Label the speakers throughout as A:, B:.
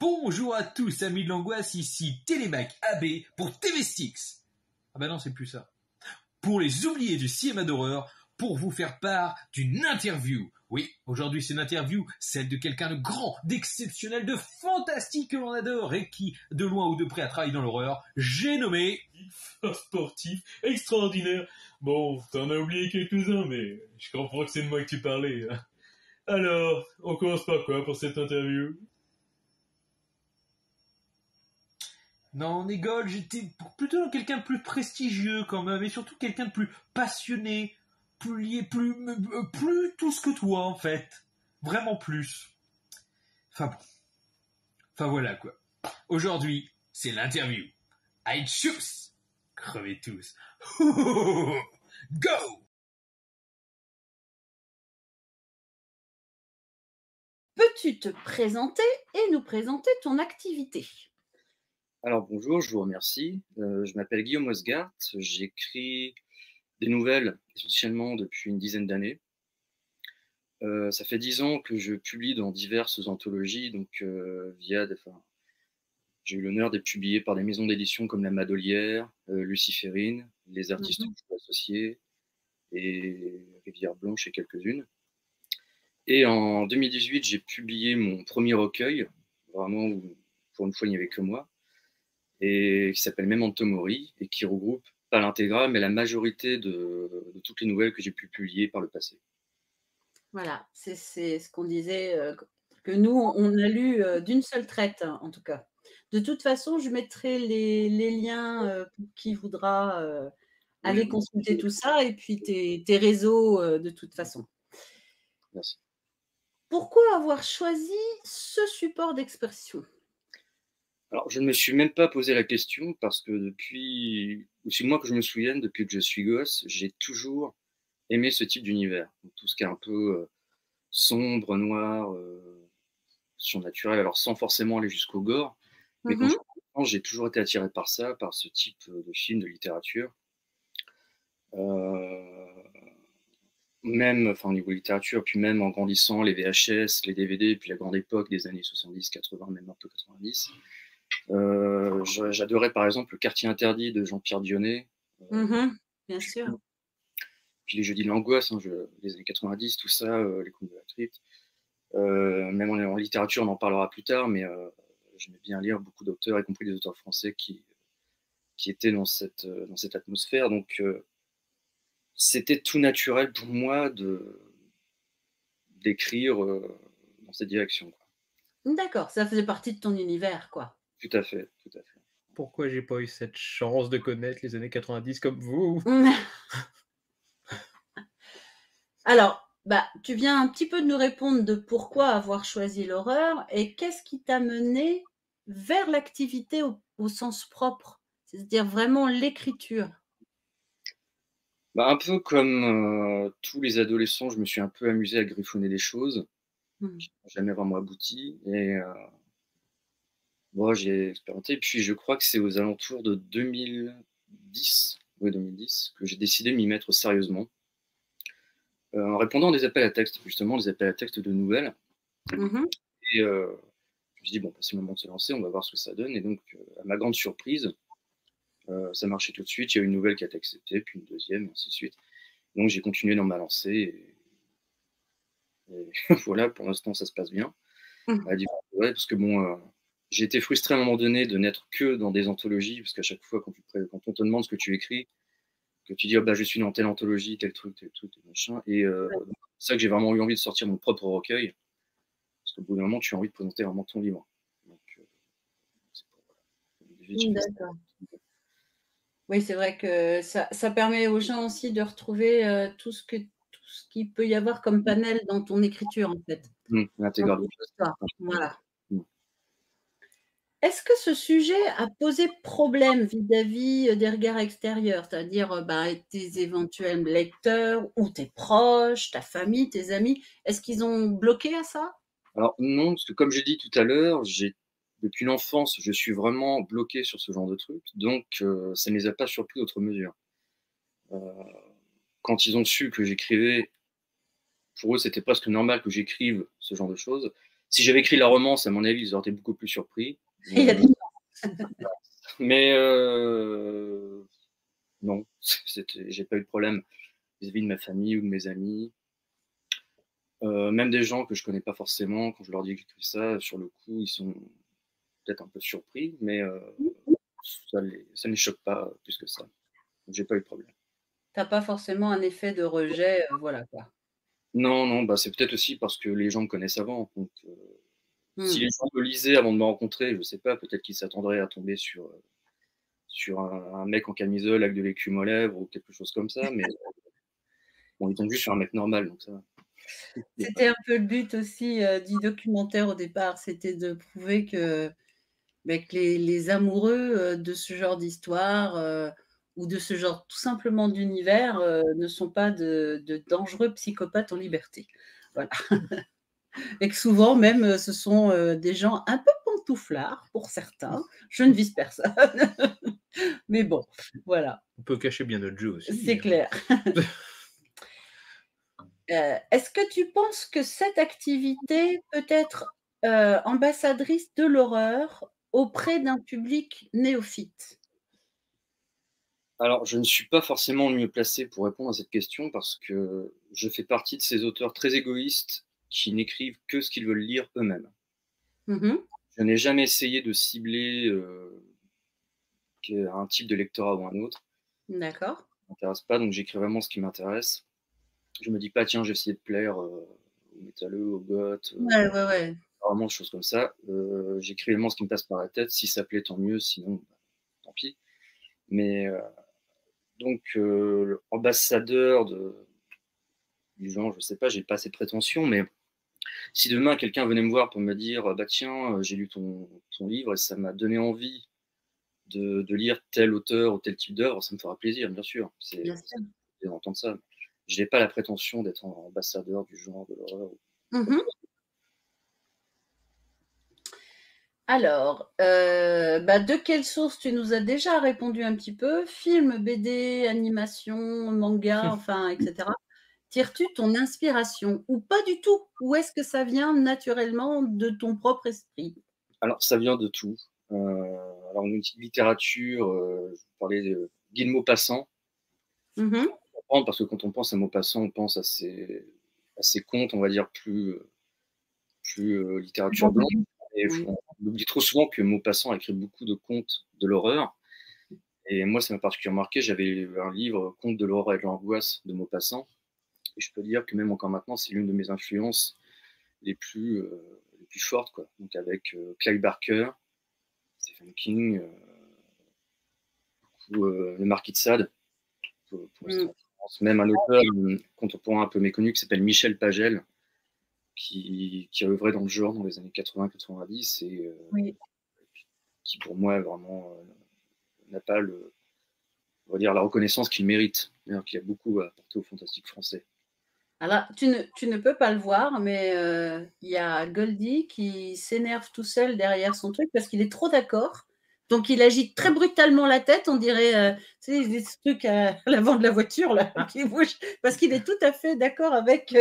A: Bonjour à tous, amis de l'angoisse, ici Télémac AB pour TV Styx. Ah bah non, c'est plus ça. Pour les oubliés du cinéma d'horreur, pour vous faire part d'une interview. Oui, aujourd'hui c'est une interview, celle de quelqu'un de grand, d'exceptionnel, de fantastique que l'on adore et qui, de loin ou de près, a travaillé dans l'horreur. J'ai nommé...
B: Un sportif extraordinaire. Bon, t'en as oublié quelques-uns, mais je comprends que c'est de moi que tu parlais. Alors, on commence par quoi pour cette interview?
A: Non, Négol, j'étais plutôt dans quelqu'un de plus prestigieux quand même, et surtout quelqu'un de plus passionné, plus lié, plus tout ce que toi en fait. Vraiment plus. Enfin bon. Enfin voilà quoi. Aujourd'hui, c'est l'interview. I choose. Crevez tous. Go!
C: Peux-tu te présenter et nous présenter ton activité?
D: Alors bonjour, je vous remercie. Je m'appelle Guillaume Osgart. J'écris des nouvelles essentiellement depuis une dizaine d'années. Ça fait 10 ans que je publie dans diverses anthologies, donc j'ai eu l'honneur d'être publié par des maisons d'édition comme La Madolière, Luciférine, Les Artistes Associés et Rivière Blanche et quelques-unes. Et en 2018, j'ai publié mon premier recueil, vraiment où pour une fois il n'y avait que moi, et qui s'appelle Memento Mori, et qui regroupe, pas l'intégrale, mais la majorité de toutes les nouvelles que j'ai pu publier par le passé.
C: Voilà, c'est ce qu'on disait, que nous, on a lu d'une seule traite, en tout cas. De toute façon, je mettrai les liens pour qui voudra aller consulter tout ça, et puis tes réseaux de toute façon.
D: Merci.
C: Pourquoi avoir choisi ce support d'expression?
D: Alors, je ne me suis même pas posé la question parce que depuis, aussi moi que je me souvienne, depuis que je suis gosse, j'ai toujours aimé ce type d'univers. Tout ce qui est un peu sombre, noir, surnaturel, alors sans forcément aller jusqu'au gore. Mais quand j'ai toujours été attiré par ça, par ce type de film, de littérature. Même, enfin, au niveau littérature, puis même en grandissant, les VHS, les DVD, puis la grande époque des années 70, 80, même un peu 90. J'adorais par exemple Le Quartier Interdit de Jean-Pierre Dionnet.
C: Bien sûr.
D: Puis les Jeudis de l'angoisse, les années 90, tout ça, les Contes de la crypte. Même en littérature, on en parlera plus tard, mais j'aimais bien lire beaucoup d'auteurs, y compris des auteurs français qui étaient dans cette atmosphère. Donc, c'était tout naturel pour moi d'écrire dans cette direction, quoi.
C: D'accord, ça faisait partie de ton univers, quoi.
D: Tout à fait, tout à fait.
B: Pourquoi j'ai pas eu cette chance de connaître les années 90 comme vous?
C: Alors, tu viens un petit peu de nous répondre de pourquoi avoir choisi l'horreur et qu'est-ce qui t'a mené vers l'activité au sens propre, c'est-à-dire vraiment l'écriture.
D: Un peu comme tous les adolescents, je me suis un peu amusé à griffonner des choses qui n'ont jamais vraiment abouti. Et j'ai expérimenté. Et puis, je crois que c'est aux alentours de 2010, que j'ai décidé de m'y mettre sérieusement. En répondant à des appels à texte, justement, des appels à texte de nouvelles. Et je me suis dit, bon, c'est le moment de se lancer, on va voir ce que ça donne. Et donc, à ma grande surprise, ça marchait tout de suite. Il y a eu une nouvelle qui a été acceptée, puis une deuxième, et ainsi de suite. Donc, j'ai continué dans ma lancée. Et voilà, pour l'instant, ça se passe bien. Parce que bon, j'ai été frustré à un moment donné de n'être que dans des anthologies, parce qu'à chaque fois, quand on te demande ce que tu écris, que tu dis, je suis dans telle anthologie, tel truc, tel machin. Et c'est ça que j'ai vraiment eu envie de sortir mon propre recueil. Parce qu'au bout d'un moment, tu as envie de présenter vraiment ton livre. Donc,
C: D'accord. Oui, c'est vrai que ça permet aux gens aussi de retrouver tout ce qu'il peut y avoir comme panel dans ton écriture, en fait.
D: L'intégralité.
C: Voilà. Est-ce que ce sujet a posé problème vis-à-vis des regards extérieurs, c'est-à-dire tes éventuels lecteurs ou tes proches, ta famille, tes amis? Est-ce qu'ils ont bloqué à ça?
D: Alors non, parce que comme j'ai dit tout à l'heure, depuis l'enfance, je suis vraiment bloqué sur ce genre de truc, donc ça ne les a pas surpris outre mesure. Quand ils ont su que j'écrivais, pour eux, c'était presque normal que j'écrive ce genre de choses. Si j'avais écrit la romance, à mon avis, ils auraient été beaucoup plus surpris.
C: Il y a des...
D: Mais non, j'ai pas eu de problème vis-à-vis de ma famille ou de mes amis. Même des gens que je connais pas forcément, quand je leur dis que ça, sur le coup, ils sont peut-être un peu surpris, mais ça ne les choque pas plus que ça. Donc, j'ai pas eu de problème.
C: T'as pas forcément un effet de rejet, voilà quoi.
D: Non, non, bah, c'est peut-être aussi parce que les gens me connaissent avant. Donc, si
C: Hmm.
D: les gens me lisaient avant de me rencontrer, je sais pas, peut-être qu'ils s'attendraient à tomber sur un mec en camisole avec de l'écume aux lèvres ou quelque chose comme ça, mais bon, ils tombent juste sur un mec normal, donc ça va.
C: C'était un peu le but aussi du documentaire au départ, c'était de prouver que, ben, que les amoureux de ce genre d'histoire ou de ce genre tout simplement d'univers ne sont pas de dangereux psychopathes en liberté. Voilà. Et que souvent même ce sont des gens un peu pantouflards pour certains. Je ne vise personne. Mais bon, voilà,
A: On peut cacher bien notre jeu aussi.
C: c'est clair. Est-ce que tu penses que cette activité peut être ambassadrice de l'horreur auprès d'un public néophyte?
D: Alors, je ne suis pas forcément le mieux placé pour répondre à cette question parce que je fais partie de ces auteurs très égoïstes qui n'écrivent que ce qu'ils veulent lire eux-mêmes.
C: Mmh.
D: Je n'ai jamais essayé de cibler un type de lectorat ou un autre.
C: D'accord.
D: Ça ne m'intéresse pas, donc j'écris vraiment ce qui m'intéresse. Je me dis pas, tiens, j'ai essayé de plaire aux métalleux, aux goths,
C: Ouais, ouais, ouais.
D: vraiment des choses comme ça. J'écris vraiment ce qui me passe par la tête. Si ça plaît, tant mieux, sinon, bah, tant pis. Mais donc, ambassadeur du genre, je sais pas, j'ai pas assez de prétention, mais si demain quelqu'un venait me voir pour me dire, bah tiens, j'ai lu ton livre et ça m'a donné envie de lire tel auteur ou tel type d'œuvre, ça me fera plaisir, bien sûr. C'est
C: Bien sûr.
D: bien d'entendre ça. Je n'ai pas la prétention d'être ambassadeur du genre de l'horreur.
C: Mmh. Alors, bah, de quelle source tu nous as déjà répondu un petit peu? Film, BD, animation, manga, enfin, et cetera. Tires-tu ton inspiration ou pas du tout? Ou est-ce que ça vient naturellement de ton propre esprit?
D: Alors, ça vient de tout. Alors, une littérature, je parlais de Guy de Maupassant.
C: Mmh.
D: Parce que quand on pense à Maupassant, on pense à ces contes, on va dire, plus littérature blanche. Et
C: Oui.
D: on oublie trop souvent que Maupassant a écrit beaucoup de contes de l'horreur. Et moi, ça m'a particulièrement marqué. J'avais un livre, Contes de l'horreur et de l'angoisse de Maupassant. Et je peux dire que même encore maintenant, c'est l'une de mes influences les plus fortes, quoi. Donc avec Clive Barker, Stephen King, ou le Marquis de Sade, pour même un auteur contemporain un peu méconnu qui s'appelle Michel Pagel, qui a œuvré dans le genre dans les années 80-90 et
C: Oui.
D: qui pour moi vraiment n'a pas on va dire, la reconnaissance qu'il mérite, d'ailleurs, qui a beaucoup apporté au fantastique français.
C: Alors, tu ne peux pas le voir, mais il y a Goldie qui s'énerve tout seul derrière son truc parce qu'il est trop d'accord. Donc, il agite très brutalement la tête, on dirait, tu sais, des trucs à l'avant de la voiture là, qui bougent, parce qu'il est tout à fait d'accord avec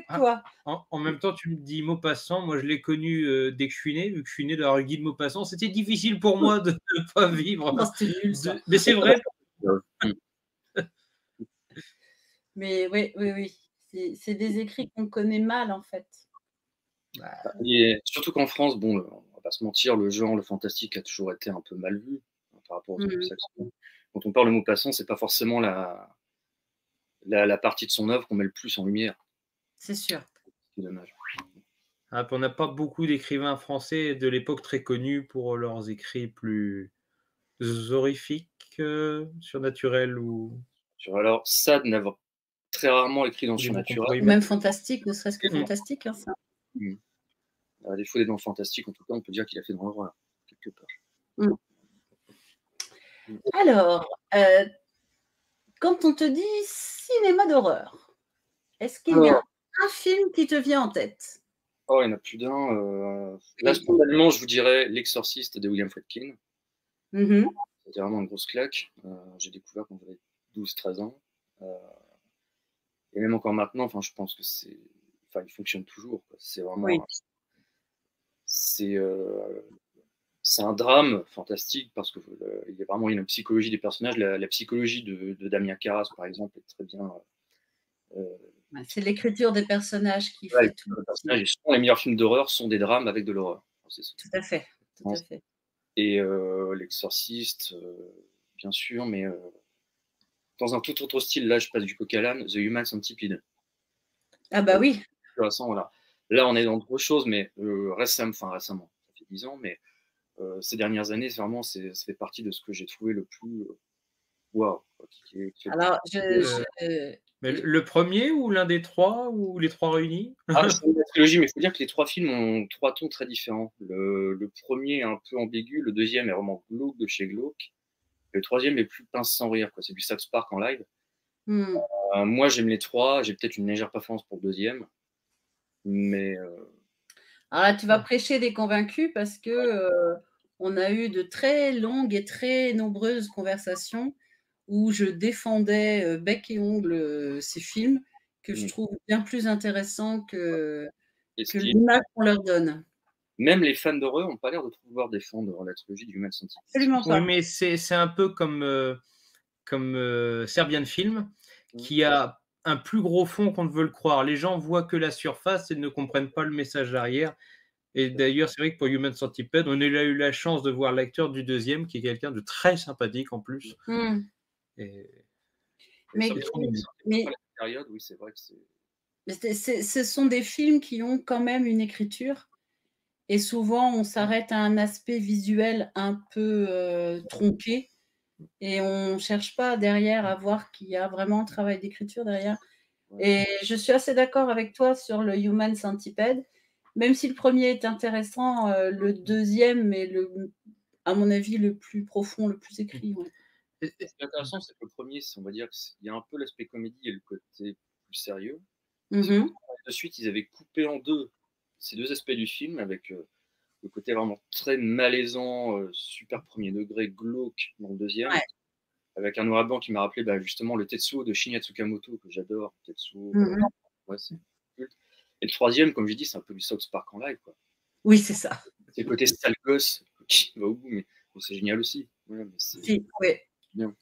C: toi.
A: En même temps, tu me dis Maupassant. Moi, je l'ai connu dès que je suis né. Vu que je suis né dans Guy de Maupassant, c'était difficile pour moi de ne pas vivre.
C: Oh, c'était nul ça.
A: Mais c'est vrai.
C: Mais oui, oui, oui. C'est des écrits qu'on connaît mal en fait.
D: Et surtout qu'en France, bon, on va pas se mentir, le genre, le fantastique a toujours été un peu mal vu par rapport aux anglo-saxons. Quand on parle de Maupassant, c'est pas forcément la partie de son œuvre qu'on met le plus en lumière.
C: C'est sûr.
D: C'est dommage.
A: On n'a pas beaucoup d'écrivains français de l'époque très connus pour leurs écrits plus horrifiques, surnaturels ou
D: Alors, Sade n'a très rarement écrit dans le
A: des mots qu'on
D: surnaturel.
A: pourrait
C: Même fantastique, ne serait-ce que
A: Mm.
C: fantastique, hein, ça.
D: À défaut d'être dans le fantastique, en tout cas, on peut dire qu'il a fait dans l'horreur, quelque part.
C: Alors, quand on te dit cinéma d'horreur, est-ce qu'il y a un film qui te vient en tête?
D: Oh, il y en a plus d'un. Là, spontanément, je vous dirais L'Exorciste de William Friedkin.
C: Mmh.
D: C'était vraiment une grosse claque. J'ai découvert quand j'avais 12-13 ans. Et même encore maintenant, enfin, je pense que il fonctionne toujours, quoi. C'est vraiment
C: Oui.
D: c'est un drame fantastique parce que il y a vraiment une psychologie des personnages. La psychologie de Damien Carras, par exemple, est très bien.
C: C'est l'écriture des personnages qui
D: Ouais,
C: fait tout.
D: les meilleurs films d'horreur sont des drames avec de l'horreur.
C: Tout à fait. Tout à fait.
D: Et L'Exorciste, bien sûr, mais dans un tout autre style, là, je passe du coq à l'âne, The Human Centipede.
C: Ah bah oui.
D: Voilà. Là, on est dans d'autres choses, mais récemment, ça fait 10 ans, mais ces dernières années, vraiment, ça fait partie de ce que j'ai trouvé le plus waouh.
C: Alors,
B: Mais le premier ou l'un des trois ou les trois réunis?
D: C'est une trilogie, mais il faut dire que les 3 films ont 3 tons très différents. Le premier est un peu ambigu, le deuxième est vraiment glauque de chez glauque, et le troisième est plus pince sans rire, quoi. C'est du South Park en live. Moi, j'aime les 3, j'ai peut-être une légère préférence pour le deuxième, mais
C: alors là, tu vas prêcher des convaincus parce que on a eu de très longues et très nombreuses conversations où je défendais bec et ongle ces films que je trouve bien plus intéressants que l'image qu'on leur donne.
D: Même les fans d'horreur n'ont pas l'air de pouvoir défendre la trilogie du Human Centipede.
C: Absolument pas.
B: Oui, mais c'est un peu comme Serbian Film, qui a un plus gros fond qu'on ne veut le croire. Les gens voient que la surface et ne comprennent pas le message derrière. Et d'ailleurs, c'est vrai que pour Human Centipede, on a eu la chance de voir l'acteur du deuxième, qui est quelqu'un de très sympathique en plus.
C: Mais
D: période, oui, c'est vrai que
C: ce sont des films qui ont quand même une écriture. Et souvent, on s'arrête à un aspect visuel un peu tronqué et on ne cherche pas derrière à voir qu'il y a vraiment un travail d'écriture derrière. Et je suis assez d'accord avec toi sur le Human Centipede. Même si le premier est intéressant, le deuxième est, à mon avis, le plus profond, le plus écrit. Ouais.
D: Ce qui est intéressant, c'est que le premier, on va dire qu'il y a un peu l'aspect comédie et le côté plus sérieux. De suite, ils avaient coupé en deux ces deux aspects du film avec le côté vraiment très malaisant, super premier degré, glauque dans le deuxième, avec un noir et blanc qui m'a rappelé justement le Tetsuo de Shinya Tsukamoto, que j'adore. Tetsuo, c'est culte. Et le troisième, comme j'ai dit, c'est un peu du South Park en live, quoi.
C: Oui, c'est ça.
D: C'est le côté sale gosse qui va au bout, mais c'est génial aussi. Ouais,
C: oui.
D: Bien.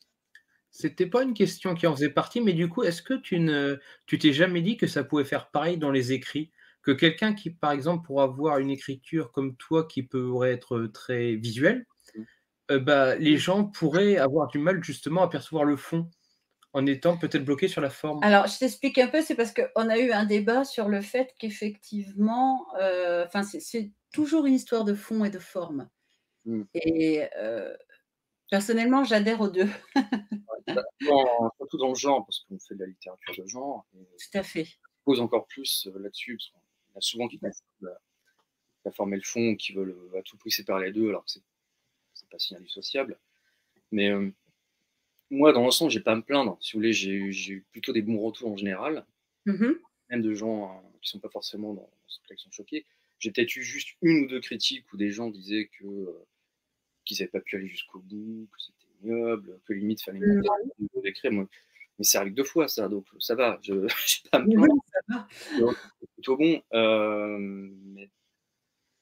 B: C'était pas une question qui en faisait partie, mais du coup, est-ce que tu t'es jamais dit que ça pouvait faire pareil dans les écrits? Que quelqu'un qui, par exemple, pour avoir une écriture comme toi, qui pourrait être très visuelle, les gens pourraient avoir du mal justement à percevoir le fond, en étant peut-être bloqués sur la forme.
C: Alors, je t'explique un peu, c'est parce qu'on a eu un débat sur le fait qu'effectivement, c'est toujours une histoire de fond et de forme. Et personnellement, j'adhère aux deux.
D: Surtout dans le genre, parce qu'on fait de la littérature de genre.
C: Tout à fait.
D: On pose encore plus là-dessus, parce qu'on a souvent qui confondent la forme et le fond, qui veulent à tout prix séparer les deux, alors que c'est pas si indissociable. Mais moi, dans l'ensemble, j'ai pas à me plaindre. Si vous voulez, j'ai eu plutôt des bons retours en général, même de gens qui sont pas forcément dans ce cas qui sont choqués. J'ai peut-être eu juste une ou deux critiques où des gens disaient qu'ils n'avaient pas pu aller jusqu'au bout, que c'était ignoble, que limite fallait écrire. Moi, mais c'est avec 2 fois ça, donc ça va. Je n'ai pas à me plaindre. C'est plutôt bon. Mais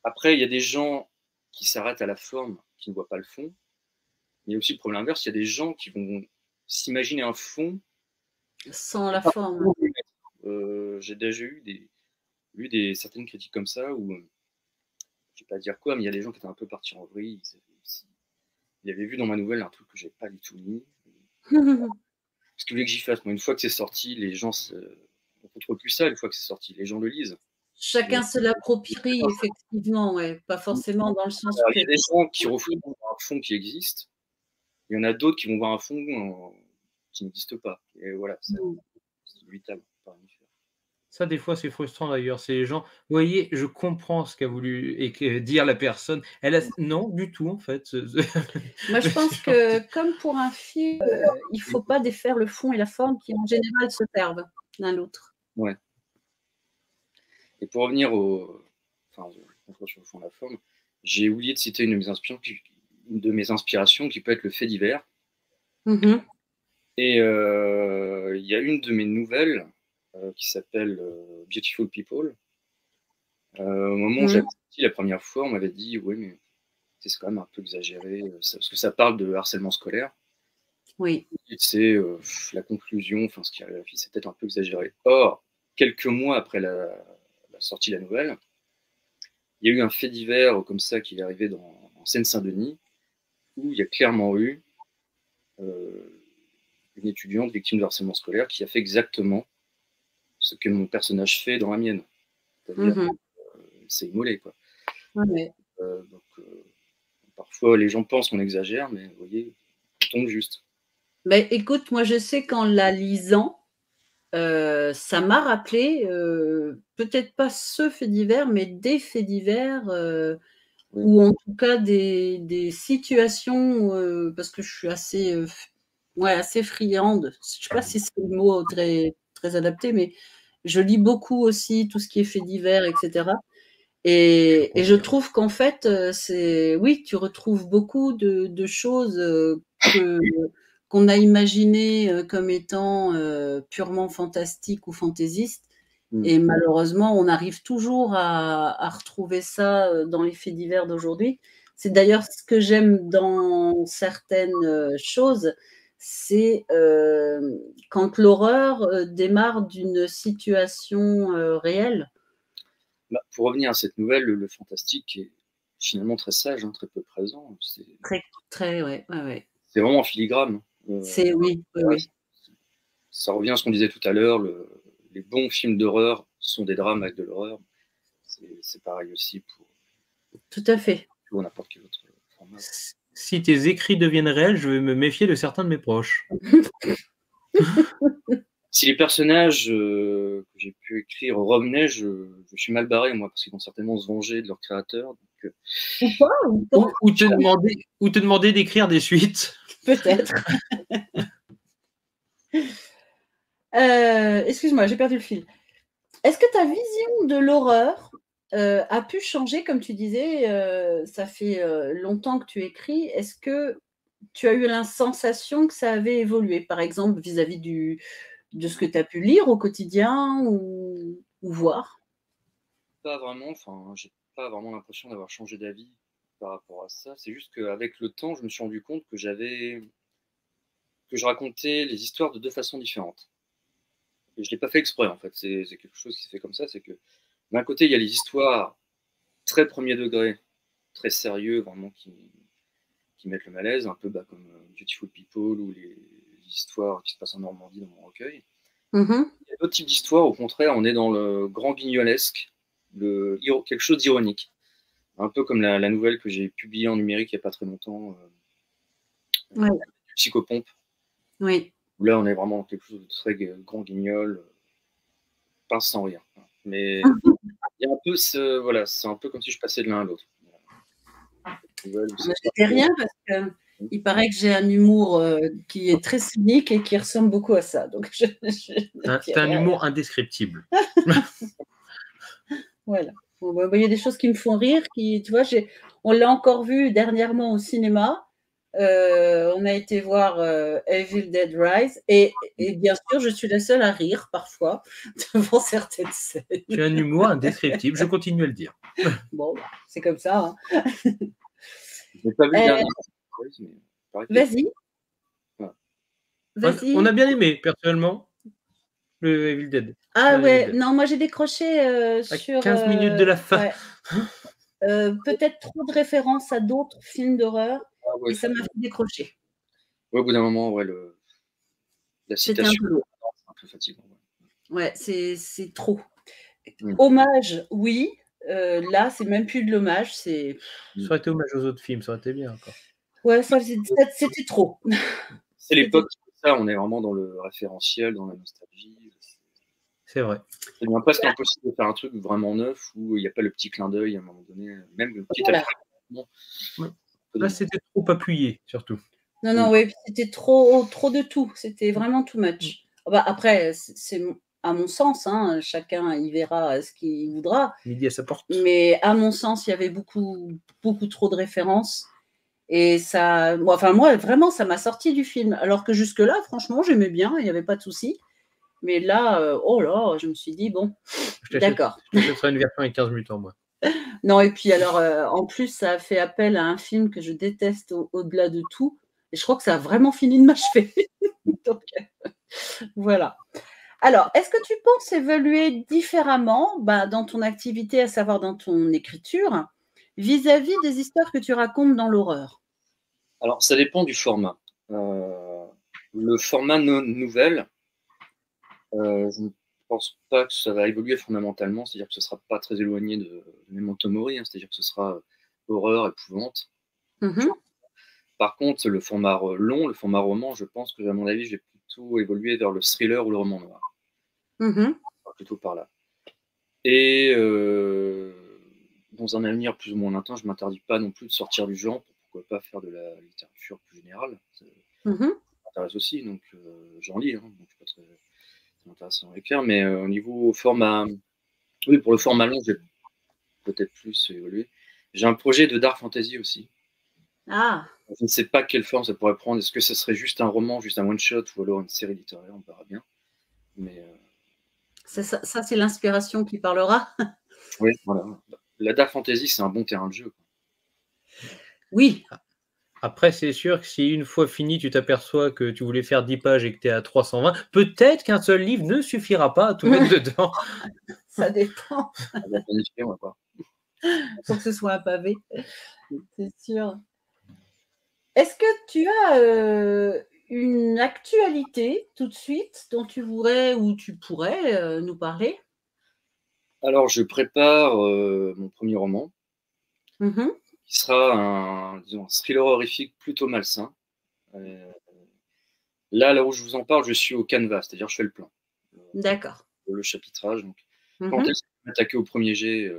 D: après, il y a des gens qui s'arrêtent à la forme, qui ne voient pas le fond. Il y a aussi le problème inverse, il y a des gens qui vont s'imaginer un fond
C: sans la forme.
D: J'ai déjà eu certaines critiques comme ça où, je ne vais pas dire quoi, mais il y a des gens qui étaient un peu partis en vrille. Ils avaient vu dans ma nouvelle un truc que je n'ai pas du tout mis. Ce qu'ils voulaient que j'y fasse, moi, une fois que c'est sorti, les gens, on ne retrouve plus ça une fois que c'est sorti. Les gens le lisent.
C: Chacun se l'approprie, effectivement, ouais. Pas forcément dans le sens
D: que... Il y a des gens qui refusent un fond qui existe. Il y en a d'autres qui vont voir un fond qui n'existe pas. Et voilà, c'est inévitable.
B: Ça, des fois, c'est frustrant d'ailleurs. C'est les gens, vous voyez, je comprends ce qu'a voulu dire la personne. Non, du tout, en fait.
C: Moi, je pense que, comme pour un film, il ne faut pas défaire le fond et la forme qui, en général, se perdent l'un l'autre.
D: Ouais. Et pour revenir sur le fond et la forme, j'ai oublié de citer une de mes inspirations qui peut être le fait divers. Et il y a une de mes nouvelles qui s'appelle Beautiful People, Au moment où j'avais sorti la première fois, on m'avait dit ouais, mais c'est quand même un peu exagéré, parce que ça parle de harcèlement scolaire.
C: Oui.
D: C'est la conclusion, enfin ce qui arrive à la fille, c'est peut-être un peu exagéré. Or, quelques mois après la sortie de la nouvelle, il y a eu un fait divers comme ça qui est arrivé en Seine-Saint-Denis, où il y a clairement eu une étudiante victime de harcèlement scolaire qui a fait exactement ce que mon personnage fait dans la mienne. C'est-à-dire, c'est immolé, quoi.
C: Ouais.
D: Donc, parfois, les gens pensent qu'on exagère, mais vous voyez, on tombe juste.
C: Ben, écoute, moi, je sais qu'en la lisant, ça m'a rappelé, peut-être pas ce fait divers, mais des faits divers, ou en tout cas des situations, parce que je suis assez, assez friande. Je ne sais pas si c'est le mot très, très adapté, mais je lis beaucoup aussi tout ce qui est fait divers, etc. Et je trouve qu'en fait, oui, tu retrouves beaucoup de choses qu'on a imaginées comme étant purement fantastiques ou fantaisistes. Et malheureusement, on arrive toujours à retrouver ça dans les faits divers d'aujourd'hui. C'est d'ailleurs ce que j'aime dans certaines choses, c'est quand l'horreur démarre d'une situation réelle.
D: Bah, pour revenir à cette nouvelle, le fantastique est finalement très sage, hein, très peu présent.
C: Très, ouais.
D: C'est vraiment en filigrane.
C: Oui.
D: Ça revient à ce qu'on disait tout à l'heure, les bons films d'horreur sont des drames avec de l'horreur. C'est pareil aussi
C: tout à fait.
D: Pour n'importe quel autre format.
B: Si tes écrits deviennent réels, je vais me méfier de certains de mes proches.
D: Si les personnages que j'ai pu écrire revenaient, je suis mal barré, moi, parce qu'ils vont certainement se venger de leur créateur. Donc,
B: ou te demander d'écrire des suites.
C: Peut-être. Excuse-moi, j'ai perdu le fil. Est-ce que ta vision de l'horreur a pu changer, comme tu disais, ça fait longtemps que tu écris. Est-ce que tu as eu la sensation que ça avait évolué, par exemple, vis-à-vis de ce que tu as pu lire au quotidien ou voir?
D: Pas vraiment, enfin, j'ai pas vraiment l'impression d'avoir changé d'avis par rapport à ça. C'est juste qu'avec le temps, je me suis rendu compte que je racontais les histoires de deux façons différentes. Et je l'ai pas fait exprès, en fait. C'est quelque chose qui se fait comme ça. C'est que d'un côté, il y a les histoires très premier degré, très sérieux, vraiment qui mettent le malaise, un peu comme Beautiful People ou les histoires qui se passent en Normandie dans mon recueil. Il y a d'autres types d'histoires, au contraire, on est dans le grand guignolesque, quelque chose d'ironique. Un peu comme la nouvelle que j'ai publiée en numérique il n'y a pas très longtemps, Psychopompe.
C: Oui.
D: Où là, on est vraiment dans quelque chose de très grand guignol, pince sans rire. Mais il y a un peu c'est un peu comme si je passais de l'un à l'autre.
C: C'était rien parce qu'il paraît que j'ai un humour qui est très cynique et qui ressemble beaucoup à ça. Donc
B: c'est un humour indescriptible.
C: Voilà. Bon, il y a des choses qui me font rire. Tu vois, on l'a encore vu dernièrement au cinéma. On a été voir Evil Dead Rise et bien sûr, je suis la seule à rire parfois devant certaines scènes.
B: Tu as un humour indescriptible, je continue à le dire.
C: Bon, c'est comme ça. Hein.
D: Je n'ai pas vu le dernier.
C: Vas-y.
B: On a bien aimé, personnellement, le Evil Dead.
C: Ah ouais, non, moi j'ai décroché sur
B: 15 minutes de la fin.
C: Ouais. Peut-être trop de références à d'autres films d'horreur et ça m'a fait décrocher.
D: Ouais, au bout d'un moment, la citation
C: c'est
D: un peu fatigant.
C: Ouais, c'est trop. Hommage, oui. Là, c'est même plus de l'hommage.
B: Ça aurait été hommage aux autres films, ça aurait été bien encore.
C: Ouais, c'était trop.
D: C'est l'époque, ça, on est vraiment dans le référentiel, dans la nostalgie.
B: C'est vrai.
D: C'est bien presque impossible de faire un truc vraiment neuf où il n'y a pas le petit clin d'œil à un moment donné, même le petit
B: Là, c'était trop appuyé, surtout.
C: Non, oui, c'était trop de tout. C'était vraiment too much. Après, c'est à mon sens, hein, chacun y verra ce qu'il voudra.
B: Midi à sa porte.
C: Mais à mon sens, il y avait beaucoup trop de références. Et ça, moi, vraiment, ça m'a sorti du film. Alors que jusque-là, franchement, j'aimais bien, il n'y avait pas de souci. Mais là, oh là, je me suis dit, bon, d'accord.
B: Je t'achèterai une version avec 15 minutes en moins.
C: Non, et puis alors, en plus, ça a fait appel à un film que je déteste au-delà de tout. Et je crois que ça a vraiment fini de m'achever. Donc, voilà. Alors, est-ce que tu penses évoluer différemment dans ton activité, à savoir dans ton écriture, vis-à-vis des histoires que tu racontes dans l'horreur?
D: Alors, ça dépend du format. Le format nouvelle, je ne pense pas que ça va évoluer fondamentalement, c'est-à-dire que ce ne sera pas très éloigné de Memento Mori, hein, c'est-à-dire que ce sera horreur, épouvante. Par contre, le format long, le format roman, je pense que, à mon avis, je vais plutôt évoluer vers le thriller ou le roman noir. Plutôt par là. Et dans un avenir plus ou moins lointain, je ne m'interdis pas non plus de sortir du genre, pourquoi pas faire de la littérature plus générale. Ça m'intéresse aussi, donc j'en lis, hein, donc c'est pas très intéressant à écrire, mais au niveau format, oui, pour le format long, j'ai peut-être plus évolué. J'ai un projet de dark fantasy aussi.
C: Ah.
D: Je ne sais pas quelle forme ça pourrait prendre. Est-ce que ce serait juste un roman, juste un one-shot, ou alors une série littéraire, on verra bien. Mais
C: ça, c'est l'inspiration qui parlera.
D: Oui, voilà. La dark fantasy, c'est un bon terrain de jeu.
C: Oui.
B: Après, c'est sûr que si une fois fini, tu t'aperçois que tu voulais faire 10 pages et que tu es à 320, peut-être qu'un seul livre ne suffira pas à tout mettre dedans.
C: Ça dépend.
D: Ça va planifier, on va pas.
C: Faut que ce soit un pavé, c'est sûr. Est-ce que tu as une actualité tout de suite dont tu voudrais ou tu pourrais nous parler?
D: Alors, je prépare mon premier roman, qui sera disons, un thriller horrifique plutôt malsain. Là où je vous en parle, je suis au canevas, c'est-à-dire je fais le plan.
C: D'accord.
D: Le chapitrage. Donc, quand est-ce qu'on va attaquer au premier jet,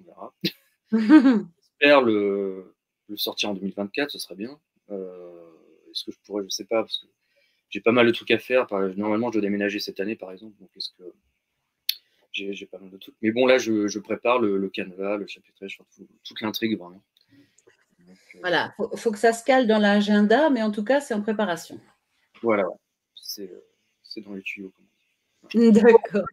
D: on verra. J'espère le sortir en 2024, ce serait bien. Est-ce que je pourrais, je ne sais pas, parce que j'ai pas mal de trucs à faire. Normalement, je dois déménager cette année, par exemple. Donc, est-ce que j'ai pas mal de trucs. Mais bon, là, je prépare le canevas, le chapitrage, toute l'intrigue, vraiment. Donc,
C: voilà, faut que ça se cale dans l'agenda, mais en tout cas, c'est en préparation.
D: Voilà, c'est dans les tuyaux.
C: D'accord.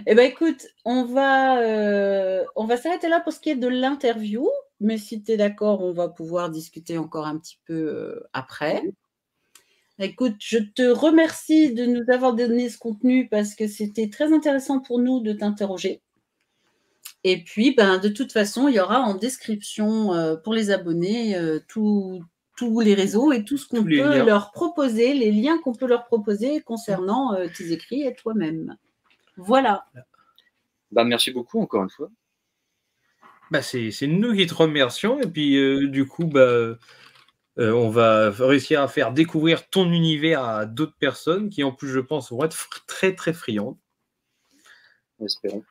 C: Eh bien, écoute, on va s'arrêter là pour ce qui est de l'interview, mais si tu es d'accord, on va pouvoir discuter encore un petit peu après. Écoute, je te remercie de nous avoir donné ce contenu parce que c'était très intéressant pour nous de t'interroger. Et puis, de toute façon, il y aura en description pour les abonnés tous les réseaux et tout ce qu'on peut leur proposer, les liens qu'on peut leur proposer concernant tes écrits et toi-même. Voilà.
D: Merci beaucoup encore une fois.
B: C'est nous qui te remercions et puis du coup, on va réussir à faire découvrir ton univers à d'autres personnes qui, en plus, je pense, vont être très, très friandes.
D: Espérons.